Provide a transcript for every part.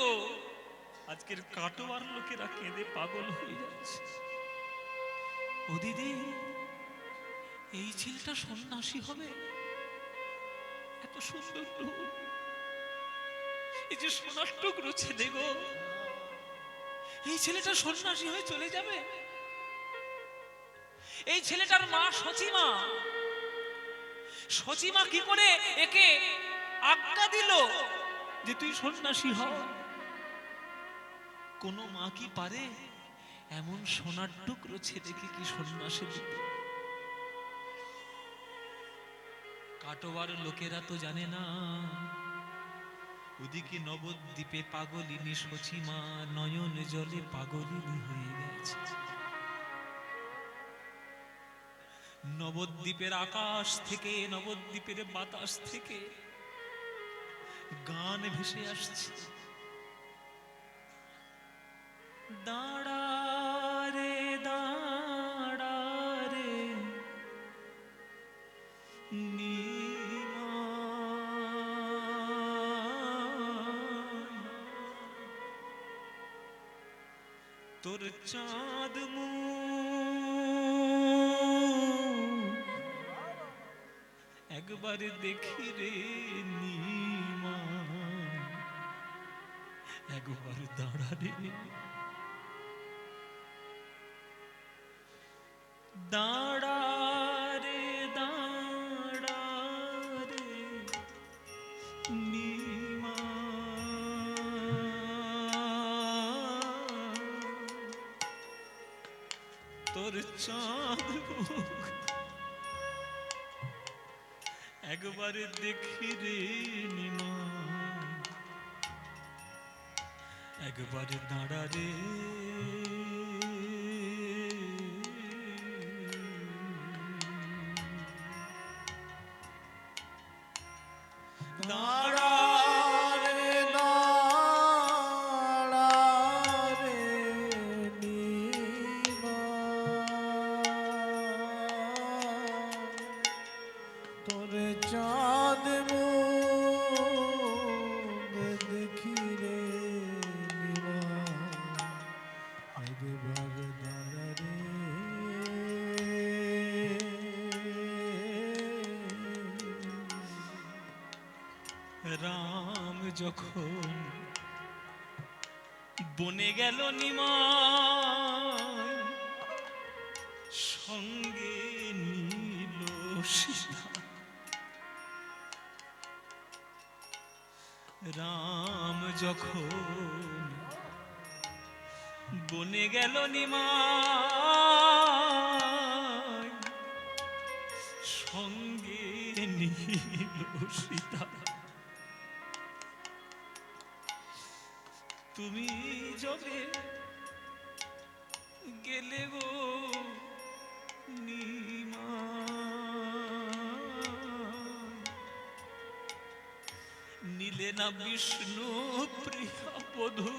গো, আজকের কাটোয়ার লোকেরা কেঁদে পাগল হয়ে যাচ্ছে। ও দিদি, এই ছেলেটা সন্ন্যাসী হবে? এত সুন্দর রূপ, এই যে সোনার টুকরো ছেলে গো, এই ছেলেটা সন্ন্যাসী হয়ে চলে যাবে? এই ছেলেটার মা সচিমা, সচিমা কি করে একে আজ্ঞা দিল যে তুই সন্ন্যাসী হ? কোন মা কি পারে এমন সোনার টুকরো ছেলেকে কি সন্ন্যাসী দিতে? কাটোয়ার লোকেরা তো জানে না, ওদিকে নবদ্বীপে পাগলিনী সচিমা নয়ন জলে পাগলিনী হয়ে গেছে। নবদ্বীপের আকাশ থেকে, নবদ্বীপের বাতাস থেকে গান ভেসে আসছে, দাঁড়া রে দাঁড়া রে তোর চাঁদ একবার দেখি রে নিমা, একবার দাঁড়া রে দাঁড়া রে দাঁড়া রে নিমা, তোর চাঁদ একবার দেখি রে নিমা, একবার দাঁড়া রে দাঁড়া রে দাঁড়া রে নিমা, তোর চাঁদ দেখি রে নিমা, একবার দাঁড়া রে। রাম যখন বনে গেল নিমাই, সঙ্গে নিল সীতা। রাম যখন বনে গেল নিমাই, সঙ্গে নিল সীতা। তুমি যবে গেলে গো নিমা, নিলে না বিষ্ণু প্রিয়া বধূ।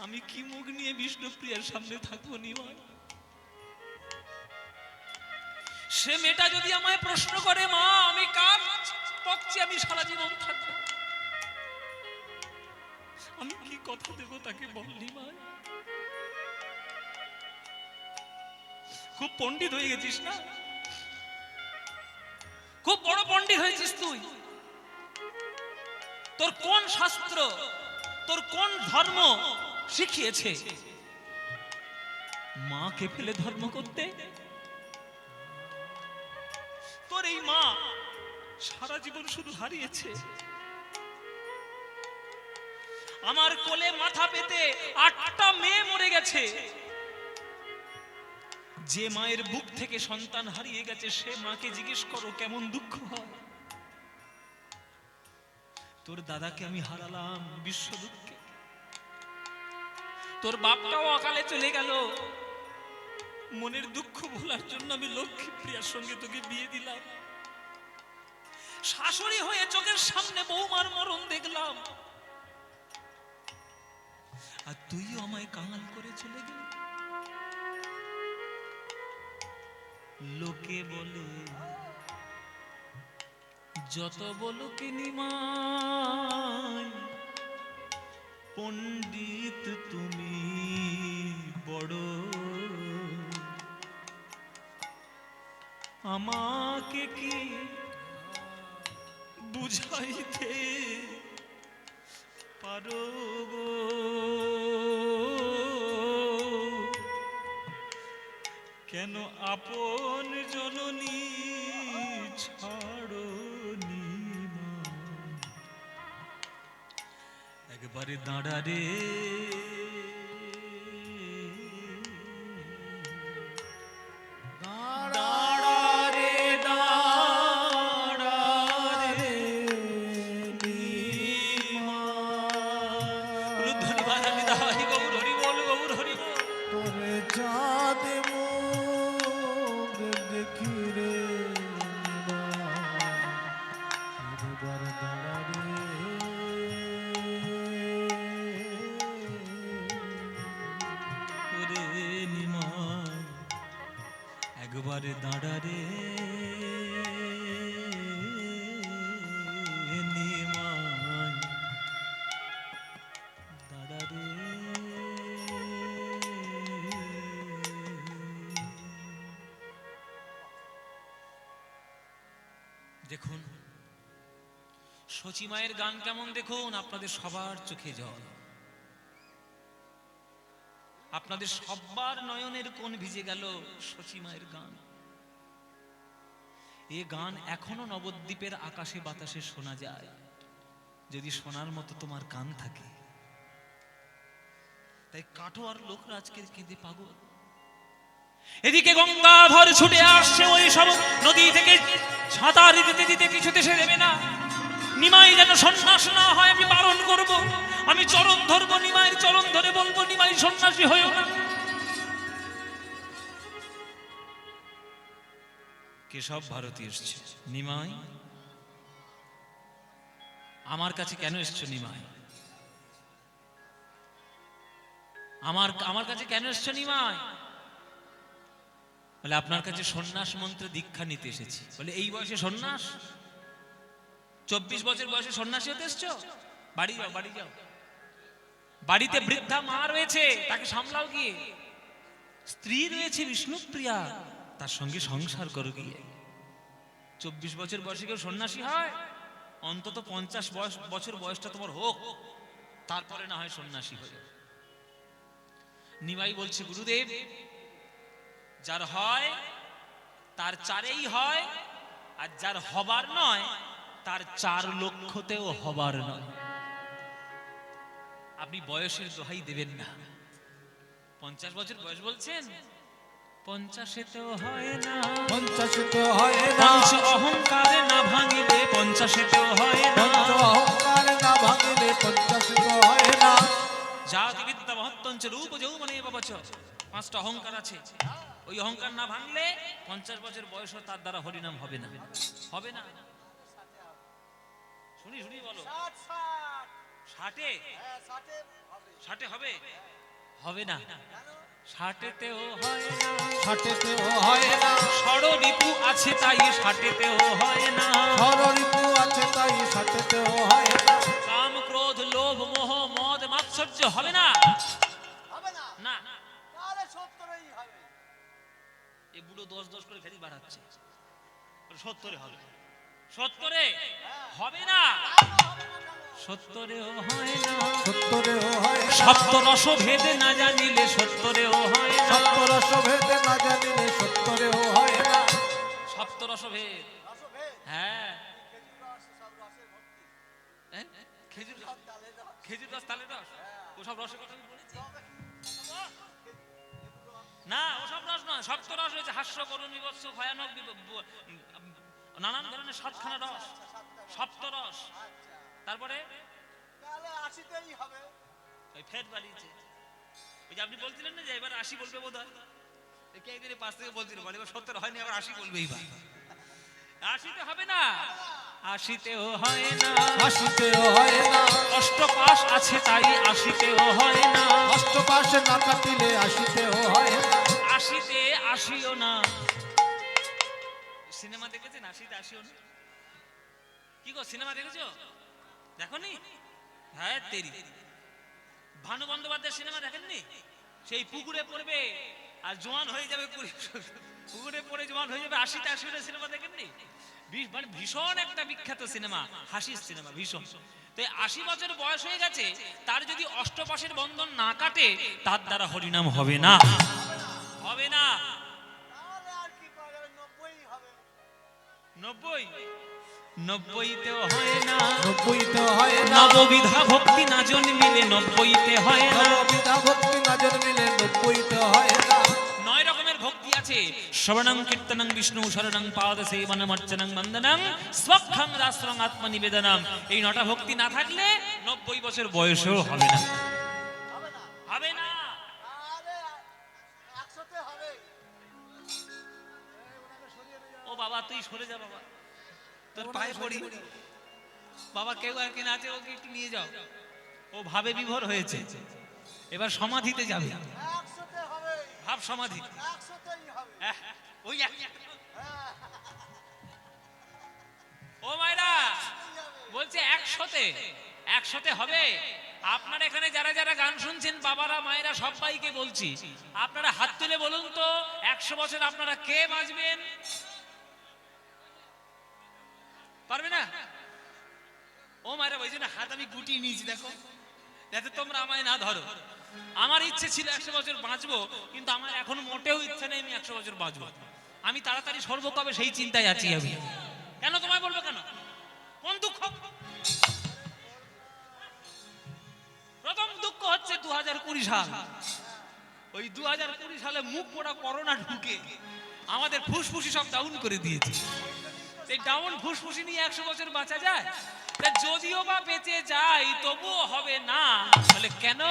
আমি কি মুখ নিয়ে বিষ্ণু প্রিয়ার সামনে থাকবো নিমা? সে মেয়েটা যদি আমায় প্রশ্ন করে, মা আমি কার পক্ষে আমি সারা জীবন থাকবো, আমি কি কথা দেব তাকে? বললি মা, খুব পণ্ডিত হয়ে গেছিস না, খুব বড় পণ্ডিত হয়েছিস তুই। তোর কোন শাস্ত্র, তোর কোন ধর্ম শিখিয়েছে মাকে ফেলে ধর্ম করতে? তোর এই মা সারা জীবন শুধু হারিয়েছে। আমার কোলে মাথা পেতে 8টা মেয়ে মরে গেছে। যে মায়ের বুক থেকে সন্তান হারিয়ে গেছে সে মাকে জিজ্ঞেস করো কেমন দুঃখ হয়। তোর দাদাকে আমি হারালাম বিশ্ব দুঃখে, তোর বাপটাও অকালে চলে গেল। মনের দুঃখ ভোলার জন্য আমি লক্ষ্মী প্রিয়ার সঙ্গে তোকে বিয়ে দিলাম। শাশুড়ি হয়ে চোখের সামনে বৌমার মরণ দেখলাম, আর তুইও আমায় কাঙাল করে চলে গেলি। লোকে বলে যত বলুক নিমাই পণ্ডিত তুমি বড়, আমাকে কি বুঝাইতে পারো গো? কেন আপন জননী ছাড়ো নিমাই? একবারে দাঁড়া রে একবারে দাঁড়া রে নিমাই, দাঁড়া রে। দেখুন শচী মায়ের গান কেমন, দেখুন আপনাদের সবার চোখে জল, আপনাদের সবার নয়নের কোণ ভিজে গেল শচী মায়ের গান। এ গান এখনো নবদ্বীপের আকাশে বাতাসে শোনা যায়, যদি শোনার মতো তোমার কান থাকে। তাই কাটোয়ার লোকরা আজকে কেঁদে পাগল। এদিকে গঙ্গাধর ছুটে আসছে ওই সব নদী থেকে সাঁতার দিতে দিতে কিছুতে সে দেবে না। নিমাই যেন সন্ন্যাস না হয় আমি বারণ করব, আমি চরণ ধরবো, নিমাইয়ের চরণ ধরে বলবো নিমাই সন্ন্যাসী হইও না। কেশব ভারতী এসছে, নিমাই আমার কাছে কেন এসছো? নিমাই আমার কাছে কেন এসছো? নিমাই বলে আপনার কাছে সন্ন্যাস মন্ত্রে দীক্ষা নিতে এসেছি। বলে এই বয়সে সন্ন্যাস? 24 বছর বয়সে সন্ন্যাসী হতে এসছো? বাড়ি যাও, বাড়ি যাও। বাড়িতে বৃদ্ধা মা রয়েছে, তাকে সামলাও গিয়ে। স্ত্রী রয়েছে বিষ্ণুপ্রিয়া, তার সঙ্গে সংসার করো গিয়ে। 24 বছর বয়সে কেউ সন্ন্যাসী হয়? অন্তত 50 বছর বয়সটা তোমার হোক, তারপরে না হয় সন্ন্যাসী হয়ে। নিমাই বলছে গুরুদেব, যার হয় তার চারেই হয়, আর যার হবার নয় তার 4 লক্ষতেও হবার নয়। আপনি বয়সের দোহাই দেবেন না। 50 বছর বয়স বলছেন, 50-তেও হয় না, 50-তেও হয় না, পঞ্চ অহংকারে না ভাঙিলে 50-তেও হয় না, পঞ্চ অহংকারে না ভাঙিলে 50-তেও হয় না। জাতি বিদ্যা মহত্তঞ্চ রূপ যৌবনে বাবচ, 5টা অহংকার আছে, ওই অহংকার না ভাঙলে 50 বছর বয়স তার দ্বারা হরিনাম হবে না, হবে না। শুনি শুনি বলো, 60 হবে? হবে না, 60-তেও হয় না, 60-তেও হয় না। ষড়রিপু আছে তাই 60-তেও হয় না, ষড়রিপু আছে তাই 60-তেও হয় না। কাম ক্রোধ লোভ মোহ মদ মাৎসর্য হবে না, না তাহলে 70-এই হবে। এই বুড়ো 10 করে ফেরি বাড়াচ্ছে, 70-এ হবে, 70-এ হবে না, 70-এও হয় না, 70-এও হয় না। সপ্তরস ভেদে না জানিলে 70-এও হয় না, সপ্তরস ভেদে না জানিলে 70-এও হয় না। সপ্তরস ভেদ, রসভেদ, হ্যাঁ, খেজুর রস, সব রসের ভর্তি। খেজুর রস, তালের রস, খেজুর রস, তালের রস, ওসব রসের কথা আমি বলেছি না, ওসব রস নয়। সপ্তরস হয়েছে হাস্য, করুণ, বিভৎস, ভয়ানক, নানান ধরনের 7খানা রস, সপ্তরস। তারপরে তাহলে 80-তেই হবে। ওই ফের বাড়িয়েছে, ওই যে আপনি বলছিলেন না যে এবার 80 বলবে বোধ হয়, কে একদিন পাশ থেকে বলছিল, বলে এবার 70 হয়নি, আবার 80 বলবে। এইবার 80-তে হবে না, 80-তেও হয় না, 80-তেও হয় না। অষ্টপাশ আছে তাই 80-তেও হয় না, অষ্টপাশে না কাটিলে 80-তেও হয় না। 80-তে আসিও না। সিনেমা দেখেছেন? 80-তে আসিও না, কি গো সিনেমা দেখেছো? দেখোনি? হ্যাঁ তেরি, ভানু বন্দ্যোপাধ্যায়ের সিনেমা দেখেননি? সেই পুকুরে পড়বে আর জোয়ান হয়ে যাবে, পুকুরে পড়ে জোয়ান হয়ে যাবে, 80টা 80টা সিনেমা দেখেননি? মানে ভীষণ একটা বিখ্যাত সিনেমা, হাসির সিনেমা ভীষণ। তো 80 বছর বয়স হয়ে গেছে, তার যদি অষ্টপাশের বন্ধন না কাটে, তার দ্বারা হরিনাম হবে না, হবে না। তাহলে আর কি করা যাবে? 90 হবে। 90 90তেও হয় না, 90তে হয় না, নববিধা ভক্তি না জন্মিলে 90তে হয় না। নববিধা ভক্তি না জন্মিলে 90তে হয় না। 9 রকমের ভক্তি আছে। শ্রবণং কীর্তনং বিষ্ণু শরণং পাদ সেবনং অর্চনং বন্দনং স্বক্ষং দাস্রং আত্মনিবেদনং। এই 9টা ভক্তি না থাকলে 90 বছর বয়সও হবে না, হবে না। হবে না। তাহলে 100তে হবে। ওনাকে সরিয়ে নিয়ে যাও। ও বাবা তুই সরে যা বাবা, তোর পায়ে পড়ি বাবা। কেউ আর কেন আছে, ওকে একটু নিয়ে যাও, ও ভাবে বিভোর হয়েছে, এবার সমাধিতে যাবে। 100তে হবে। ভাব সমাধি। 100তেই হবে। ওই হ্যাঁ, ও মায়েরা এই হবে। বলছে 100তে হবে। আপনারা এখানে যারা যারা গান শুনছেন, বাবারা মায়েরা সবাইকে বলছি, আপনারা হাত তুলে বলুন তো 100 বছর আপনারা কে বাঁচবেন? পারবে না? ও মায়েরা ওই জন্য হাত আমি গুটিয়ে নিয়েছি, দেখো যাতে তোমরা আমায় না ধরো। আমার ইচ্ছে ছিল 100 বছর বাঁচবো, কিন্তু আমার এখন মোটেও ইচ্ছে নেই আমি 100 বছর বাঁচবো। আমি তাড়াতাড়ি সরবো কবে সেই চিন্তায় আছি আমি। কেন তোমায় বলবো কেন? কোন দুঃখ? প্রথম দুঃখ হচ্ছে 2020 সাল। ওই 2020 সালে মুখ পোড়া করোনা ঢুকে আমাদের ফুসফুসি সব ডাউন করে দিয়েছে। এই ডাউন ফুসফুসি নিয়ে 100 বছর বাঁচা যায়? তা যদিও বা বেঁচে যাই তবুও হবে না। বলে কেন?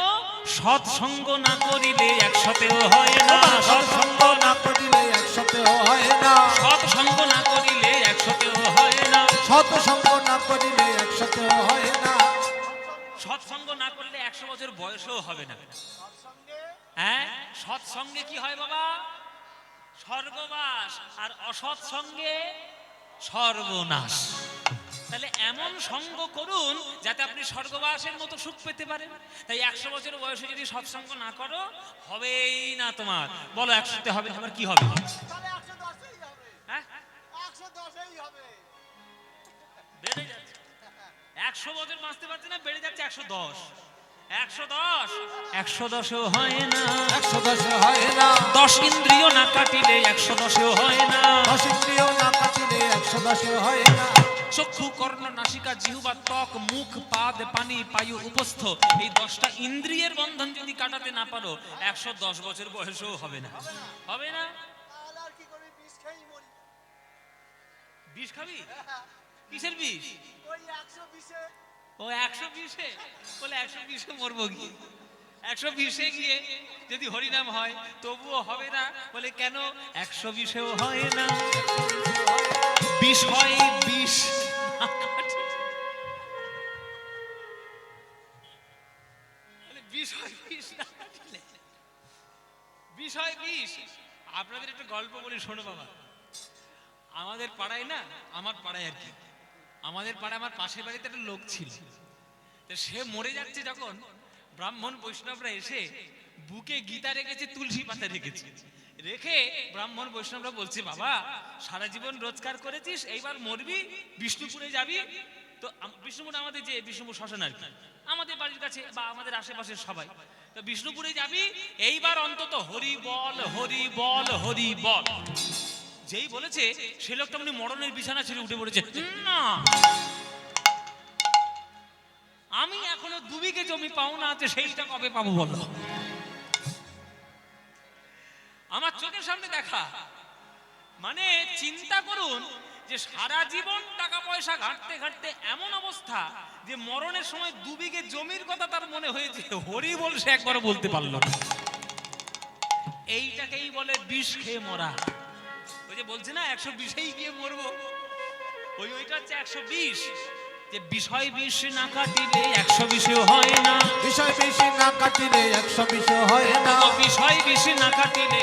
সৎসঙ্গ না করিলে 100তেও হয় না, সৎসঙ্গ না করিলে 100তেও হয় না, সৎসঙ্গ না করিলে 100তেও হয় না, সৎসঙ্গ না করিলে 100তেও হয় না। সৎসঙ্গ না করলে 100 বছর বয়সও হবে না। সৎসঙ্গে হ্যাঁ, সৎসঙ্গে কি হয় বাবা? স্বর্গবাস। আর অসৎসঙ্গে সর্বনাশ। তাহলে এমন সঙ্গ করুন যাতে আপনি স্বর্গবাসের মতো সুখ পেতে পারেন। তাই 100 বছর বয়সে যদি সৎসঙ্গ না করো, হবেই না তোমার। বলো 100তে হবে, আবার কি হবে? তাহলে 110এই হবে। হ্যাঁ, 110এই হবে। বেড়ে যাচ্ছে। 100 বছর বাঁচতে পারছে না, বেড়ে যাচ্ছে 110। 110 110ও হয় না, 110 হয় না, 10 ইন্দ্রিয় না কাটিলে 110ও হয় না। 10 ইন্দ্রিয় না কাটিলে 110 হয় না। চক্ষু, কর্ণ, নাসিকা, জিহ্বা, ত্বক, মুখ, পাদ, পানি, পায়ু, উপস্থ, এই 10টা ইন্দ্রিয়ের বন্ধন যদি কাটাতে না পারো, 110 বছর বয়সেও হবে না, হবে না। তাহলে আর কি করবি? বিষ খেয়েই মরি। বিষ খাবি? কিসের বিষ? ওই 120-এ। ও 120-এ? বলে 120-এ মরবো কি? 120-এ গিয়ে যদি হরিনাম হয় তবুও হবে না। বলে কেন? 120-এও হয় না। বিষ হয় বিষ। বিষয় বিষ না কাটলে বিষয় বিষ। আপনাদের একটা গল্প বলি শোনো বাবা। আমাদের পাড়ায় না, আমার পাড়ায় আর কি, আমাদের পাড়ায় আমার পাশের বাড়িতে একটা লোক ছিল। তো সে মরে যাচ্ছে যখন, ব্রাহ্মণ বৈষ্ণবরা এসে বুকে গীতা রেখেছে, তুলসী পাতা রেখেছে, রেখে ব্রাহ্মণ বৈষ্ণবরা বলছে, বাবা সারা জীবন রোজগার করেছিস, এইবার মরবি, বিষ্ণুপুরে যাবি। তো বিষ্ণুপুর আমাদের যে বিষ্ণুপুর শ্মশান আর কি, আমাদের বাড়ির কাছে বা আমাদের আশেপাশের সবাই, তো বিষ্ণুপুরে যাবি, এইবার অন্তত হরি বল হরি বল হরি বল। যেই বলেছে সে লোকটা মানে মরণের বিছানা ছেড়ে উঠে পড়েছে। না, আমি এখনো 2 বিঘে জমি পাওনা আছে, সেইটা কবে পাবো বলো? আমার চোখের সামনে দেখা। মানে চিন্তা করুন যে সারা জীবন টাকা পয়সা ঘাটতে ঘাটতে এমন অবস্থা যে মরণের সময় 2 বিঘে জমির কথা তার মনে হয়েছে, হরি বল সে একবারও বলতে পারলো না। এইটাকেই বলে বিষ খেয়ে মরা। ওই যে বলছে না 120-এই গিয়ে মরবো, ওইটা হচ্ছে 120। যে বিষয় বিষ না কাটিলে 120-ও হয় না, বিষয় বেশি না কাটিলে 120 হয় না, বিষয় বিষ না কাটিলে।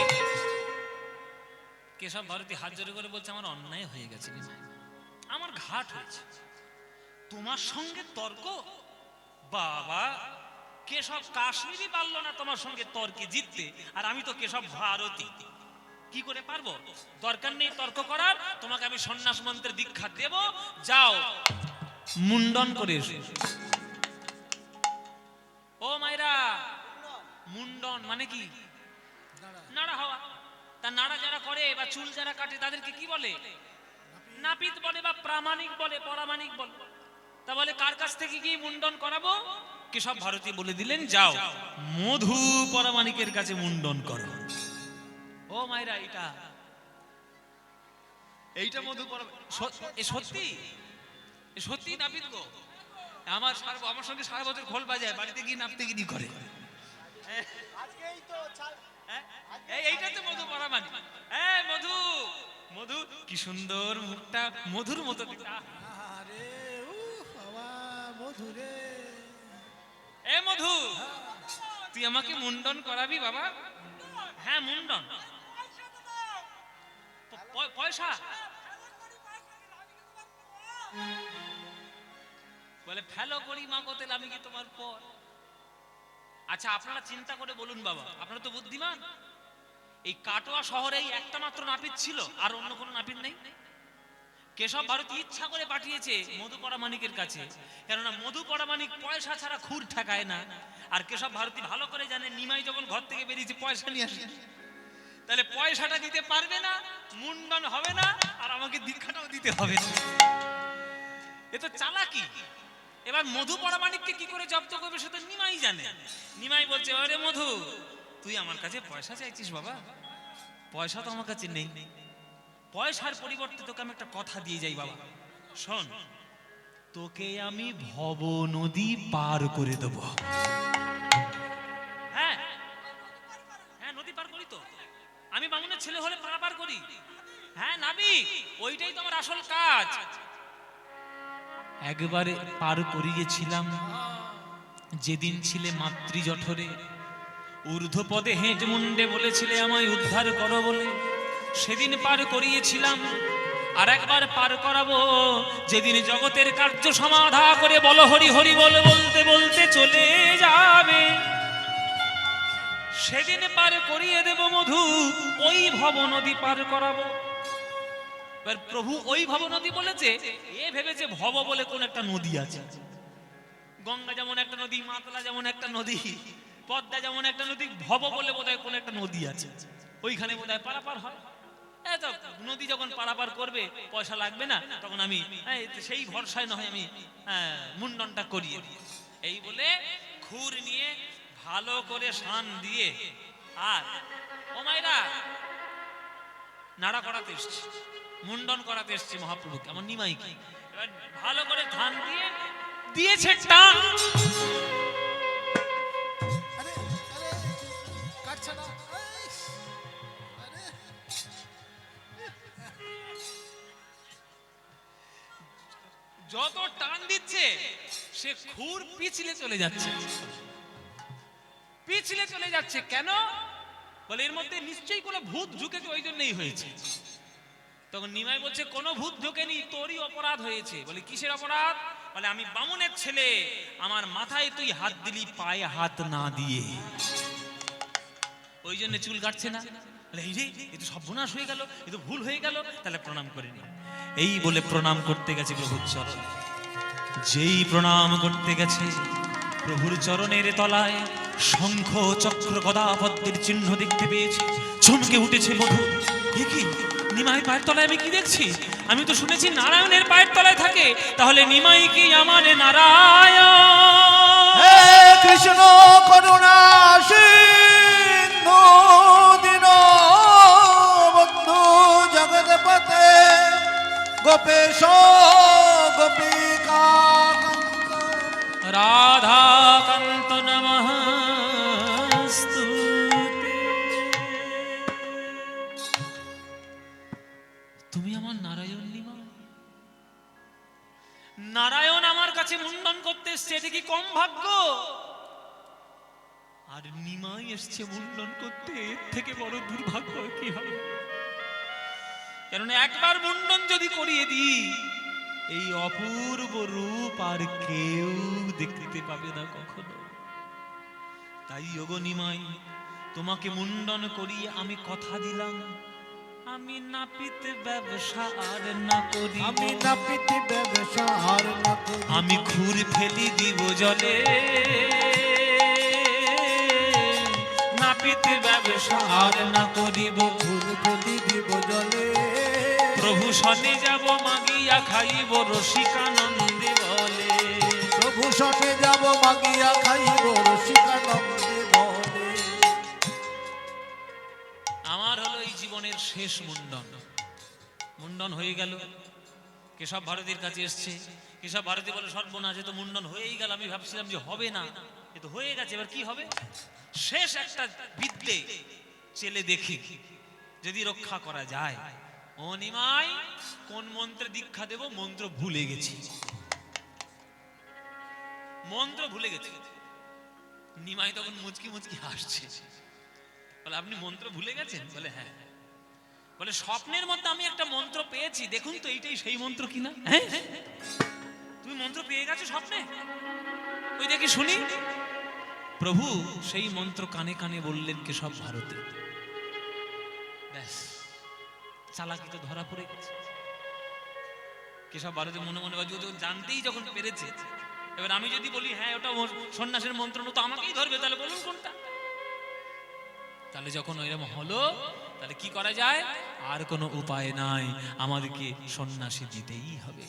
কেশব ভারতী হাত জোরে করে বলছে, আমার অন্যায় হয়ে গেছে, আমার ঘাট হয়েছে, তোমার সঙ্গে তর্ক? বাবা, কেশব কাশ্মীরি পারলো না তোমার সঙ্গে তর্কে জিততে, আর আমি তো কেশব ভারতী, কি করে পারবো? দরকার নেই তর্ক করার, তোমাকে আমি সন্ন্যাস মন্ত্রের দীক্ষা দেব। যাও মুন্ডন করে এসো। ও মাইরা, মুন্ডন মানে কি? নাড়া হওয়া। তা নাড়া যারা করে বা চুল যারা কাটে তাদেরকে কি বলে? নাপিত বলে বা প্রামাণিক বলে, পরামাণিক বলে। তা বলে কার কাছ থেকে কি মুন্ডন করাবো? কেশব ভারতী বলে দিলেন, যাও মধু পরামাণিকের কাছে মুন্ডন করো। ও মাইরা, এইটা মধু সত্যি সত্যি নাপিত গো। আমার সঙ্গে সারা বছর খোল বাজায়, বাড়িতে গিয়ে নাপতে গিয়ে করে। আজকেই তো এইটা তো মধু পরামাণিক। মধু, মধু কি সুন্দর মুখটা, মধুর মতো। আরে বাবা মধু রে। মধু, তুই আমাকে মুন্ডন করাবি বাবা? হ্যাঁ মুন্ডন। পয়সা বলে ফেলো করি মা কোতেল, আমি কি তোমার পর? আচ্ছা আপনারা চিন্তা করে বলুন বাবা, আপনারা তো বুদ্ধিমান। এই কাটোয়া শহরে একটা মাত্র নাপিত ছিল, আর অন্য কোনো নাপিত নেই। কেশব ভারতী ইচ্ছা করে পাঠিয়েছে মধু পরামাণিকের কাছে, কেননা মধু পরামাণিক পয়সা ছাড়া খুর ঠেকায় না। আর কেশব ভারতী ভালো করে জানে নিমাই যখন ঘর থেকে বেরিয়েছে পয়সা নিয়ে আসে, তাহলে পয়সাটা দিতে পারবে না, মুন্ডন হবে না, আর আমাকে দীক্ষাটাও দিতে হবে না। এ তো চালাকি। এবার মধু পরামাণিককে কি করে জব্দ করবে সে তো নিমাই জানে। নিমাই বলছে, আরে মধু, তুই আমার কাছে পয়সা চাইছিস বাবা? পয়সা তো আমার কাছে নেই, পয়সার পরিবর্তে তোকে আমি একটা কথা দিয়ে যাই বাবা, শোন, তোকে আমি ভব নদী পার করে দেব। হ্যাঁ হ্যাঁ, নদী পার করি তো আমি, বামুনের ছেলে হলে পারাপার করি। হ্যাঁ নাবিক, ওইটাই তো আমার আসল কাজ। একবারে পার করিয়েছিলাম যেদিন ছিলে মাতৃ জঠরে, ঊর্ধ্বপদে হেঁট মুন্ডে বলেছিলে আমায় উদ্ধার করো বলে, সেদিন পার করিয়েছিলাম। আর একবার পার করাবো যেদিন জগতের কার্য সমাধা করে বলো হরি হরি বলে বলতে বলতে চলে যাবে, সেদিন পার করিয়ে দেব মধু, ওই ভব নদী পার করাবো। এবার প্রভু ওই ভব নদী বলেছে, এ ভেবেছে ভব বলে কোন একটা নদী আছে। গঙ্গা যেমন একটা নদী, মাতলা যেমন একটা নদী, পদ্মা যেমন একটা নদী, ভব বলে বোধহয় কোন একটা নদী আছে, ওইখানে বোধহয় পারাপার হয়। নদী যখন পারাপার করবে পয়সা লাগবে না, তখন আমি সেই ভরসায় নয় আমি মুন্ডনটা করিয়ে দিই। এই বলে খুর নিয়ে ভালো করে শান দিয়ে, আর ও মাইরা নাড়া করাতে এসছি, মুন্ডন করাতে এসছি মহাপ্রভুকে, আমার নিমাইকে। এবার ভালো করে ধান দিয়ে দিয়েছে টান। আরে আরে কাটছে না। আরে যত টান দিচ্ছে সে খুর পিছলে চলে যাচ্ছে, পিছলে চলে যাচ্ছে। কেন? বলে এর মধ্যে নিশ্চয়ই কোনো ভূত ঢুকেছে, ওই জন্যই হয়েছে। তখন নিমাই বলছে, কোনো ভূত ঢোকেনি, তোরই অপরাধ হয়েছে। বলে কিসের অপরাধ? বলে আমি বামুনের ছেলে, আমার মাথায় তুই হাত দিলি পায়ে হাত না দিয়ে, ওই জন্য চুল কাটছে না। বলে এই রে, এ তো সর্বনাশ হয়ে গেল, এ তো ভুল হয়ে গেল, তাহলে প্রণাম করে নি। এই বলে প্রণাম করতে গেছে প্রভুর চরণ। যেই প্রণাম করতে গেছে, প্রভুর চরণের তলায় শঙ্খ চক্র গদা পদ্মের চিহ্ন দেখতে পেয়েছে। চমকে উঠেছে মধু, এ কি নিমাই পায়ের তলায় আমি কি দেখছি? আমি তো শুনেছি নারায়ণের পায়ের তলায় থাকে, তাহলে নিমাই কি আমার নারায়ণ? হে কৃষ্ণ করুণা সিন্ধু দীনবন্ধু জগৎপতে গোপেশ গোপিকা রাধাকান্ত নমস্তুতে। তুমি আমার নারায়ণ নিমাই। নারায়ণ আমার কাছে মুন্ডন করতে এসছে, এটা কি কম ভাগ্য? আর নিমাই এসছে মুন্ডন করতে, এর থেকে বড় দুর্ভাগ্য কি হবে? কারণ একবার মুন্ডন যদি করিয়ে দিই, এই অপূর্ব রূপ আর কেউ দেখতে পাবে না কখনো। তাই ওগো নিমাই, তোমাকে মুন্ডন করিয়ে আমি কথা দিলাম, আমি নাপিত ব্যবসা আর না করি, আমি নাপিত ব্যবসা আর না করি, আমি খুর ফেলি দিব জলে, নাপিত ব্যবসা আর না করিব, ফুল ফেলি দিব জলে, প্রভু শনে যাব মাগিয়া খাইব রসিকানন্দে বলে, প্রভু সঙ্গে যাব মাগিয়া খাইব রসিকানন্দে বলে। আমার হলো এই জীবনের শেষ মুন্ডন। মুন্ডন হয়ে গেল, কেশব ভারতীর কাছে এসছে। কেশব ভারতী বলে, সর্বনাশ, এ তো মুন্ডন হয়েই গেল, আমি ভাবছিলাম যে হবে না, এ তো হয়ে গেছে, এবার কি হবে? শেষ একটা বিদ্যে চেলে দেখি যদি রক্ষা করা যায়। ও নিমাই, কোন মন্ত্রে দীক্ষা দেব? মন্ত্র ভুলে গেছি, মন্ত্র ভুলে গেছি। নিমাই তখন মুচকি মুচকি হাসছে, বলে, আপনি মন্ত্র ভুলে গেছেন? বলে, হ্যাঁ। বলে, স্বপ্নের মধ্যে আমি একটা মন্ত্র পেয়েছি, দেখুন তো এইটাই সেই মন্ত্র কিনা। হ্যাঁ, তুমি মন্ত্র পেয়ে গেছো স্বপ্নে? ওই দেখি শুনি। প্রভু সেই মন্ত্র কানে কানে বললেন কেশব ভারতী। ব্যাস, চালাকি তো ধরা পড়ে গেছে। কেশব ভারতী মনে মনে জানতেই যখন পেরেছে, এবার আমি যদি বলি হ্যাঁ ওটা সন্ন্যাসের মন্ত্র, তো আমাকেই ধরবে, তাহলে বলুন কোনটা? তাহলে যখন ওইরকম হলো, তাহলে কি করা যায়? আর কোনো উপায় নাই, আমাদেরকে সন্ন্যাসী দিতেই হবে।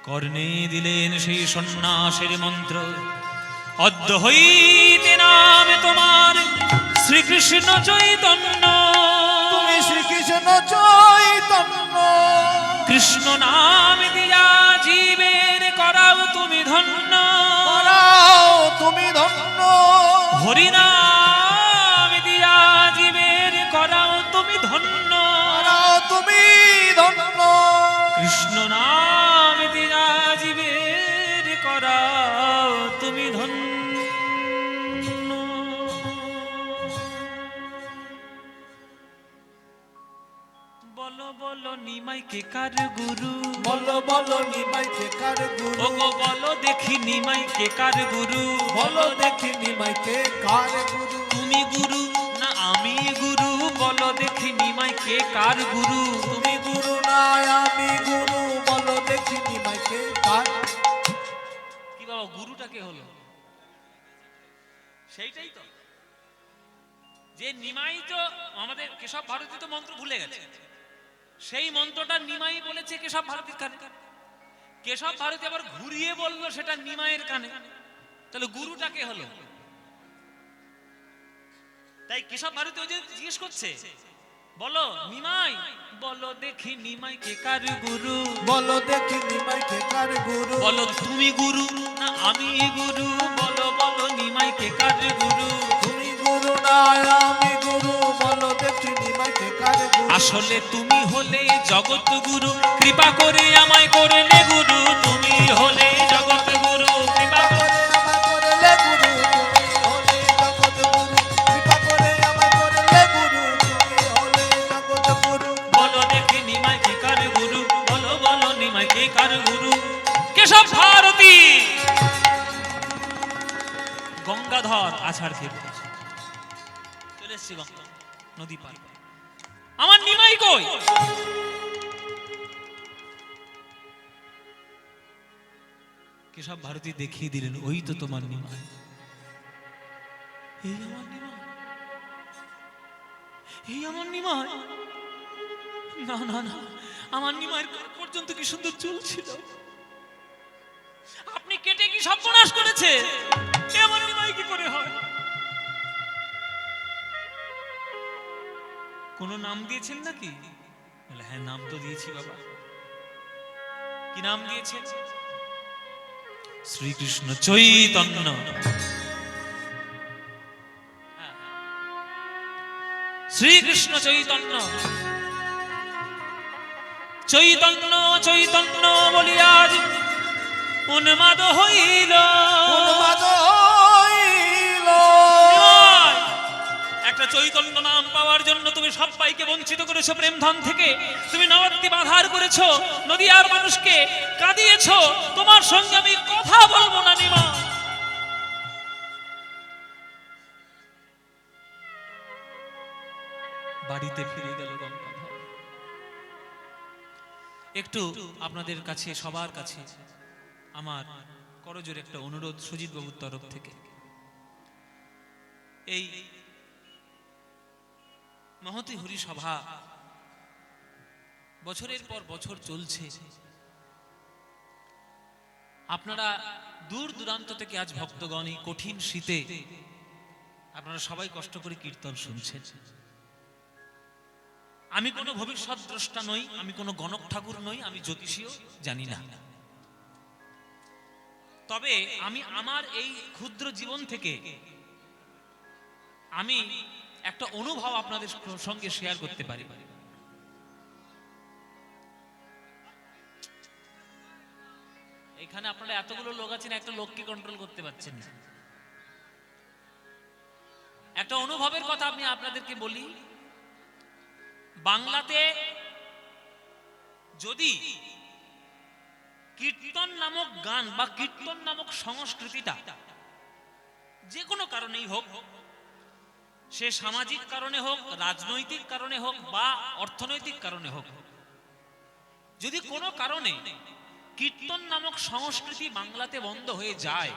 কর্ণে দিলেন সেই সন্ন্যাসের মন্ত্র, অদ্য হইতে নাম তোমার শ্রীকৃষ্ণ চৈতন্য, তুমি শ্রীকৃষ্ণ চৈতন্য, কৃষ্ণ নাম দিয়া জীবের করাও তুমি ধন্য, করাও তুমি ধন্য, হরিনাম দিয়া জীবের করাও তুমি ধন্য, করাও তুমি ধন্য, কৃষ্ণ নাম দিয়া জীবের করাও তুমি ধন্য। বলো বলো নিমাই কে কার গুরু, বলো বলো নিমাই কে কার গুরু, ওগো বলো দেখি নিমাই কে কার গুরু, বলো দেখি নিমাই কে কার গুরু, তুমি গুরু না আমি গুরু, বলো দেখি নিমাই কে কার গুরু, তুমি গুরু না আমি গুরু, বলো দেখি নিমাই কে কার। কি বাবা, গুরুটা কে হলো? সেইটাই তো, যে নিমাই তো আমাদের কেশব ভারতী তো মন্ত্র ভুলে গেছে, সেই মন্ত্রটা নিমাই বলেছে কেশব ভারতীর কানে, কেশব ভারতী আবার ঘুরিয়ে বললো সেটা নিমাইয়ের কানে, তাহলে গুরুটা কে হলো? তাই কেশব ভারতী ওই যে জিজ্ঞেস করছে, বলো নিমাই, বলো দেখি নিমাই কে কার গুরু, বলো দেখি নিমাই কে কার গুরু, বলো তুমি গুরু না আমি গুরু, বলো বলো নিমাই কে কার গুরু, তুমি গুরু না আমি গুরু, বলো দেখি নিমাই কে কার গুরু, আসলে তুমি হলে জগৎ গুরু, কৃপা করে আমায় করলে গুরু, তুমি হলে জগৎ গুরু, কৃপা করে আমায় করলে গুরু, তুমি হলে জগৎ গুরু, কৃপা করে আমায় করলে গুরু, তুমি হলে জগৎ গুরু। বলো দেখি নিমাই কে কার গুরু, বলো বলো নিমাই কে কার গুরু। কেশব ভারতী গঙ্গাধর আছাড় খেয়ে পড়েছে, চলে এসছি গঙ্গা নদী পার, আমার নিমাই কই? কেশব ভারতী দেখিয়ে দিলেন, ওই তো তোমার নিমাই, এই আমার নিমাই, এই আমার নিমাই। না না না, আমার নিমাইয়ের পর্যন্ত কি সুন্দর চুল ছিল, আপনি কেটে কি সর্বনাশ করেছে, এ আমার নিমাই কি করে হয়? কোন নাম দিয়েছেন নাকি? বলে, হ্যাঁ নাম তো দিয়েছি বাবা। কি নাম দিয়েছেন? শ্রীকৃষ্ণ চৈতন্য। শ্রীকৃষ্ণ চৈতন্য, চৈতন্য চৈতন্য বলিয়া আজ উন্মাদ হইল, উন্মাদ হইল, একটা একটা চৈতন্য নাম পাওয়ার জন্য তুমি সবাইকে বঞ্চিত করেছো প্রেম ধন থেকে, তুমি নবদ্বীপ আধার করেছো, নদিয়ার মানুষকে কাঁদিয়েছো। তোমার সঙ্গে আমি কথা বলবো না নিমা। বাড়িতে ফিরে গেল গঙ্গাধর। একটু আপনাদের কাছে, সবার কাছে আমার করজোরে একটা অনুরোধ সুজিত বাবুর তরফ থেকে। এই মহতী হরি সভা বছরের পর বছর চলছে। আপনারা দূর দূরান্ত থেকে আজ ভক্তগণ এই কঠিন শীতে আপনারা সবাই কষ্ট করে কীর্তন শুনছেন। আমি কোনো ভবিষ্যৎ দ্রষ্টা নই, আমি কোনো গণক ঠাকুর নই, আমি জ্যোতিষীও জানি না। তবে আমি আমার এই ক্ষুদ্র জীবন থেকে আমি একটা অনুভব আপনাদের সঙ্গে শেয়ার করতে পারি। এখানে আপনারা এতগুলো লোক আছেন, একটা লোককে কন্ট্রোল করতে পারছেন না। একটা অনুভবের কথা আমি আপনাদেরকে বলি। বাংলাতে যদি কীর্তন নামক গান বা কীর্তন নামক সংস্কৃতিটা যে কোনো কারণেই হোক, সে সামাজিক কারণে হোক, রাজনৈতিক কারণে হোক বা অর্থনৈতিক কারণে হোক, যদি কোনো কারণে কীর্তন নামক সংস্কৃতি বাংলাতে বন্ধ হয়ে যায়,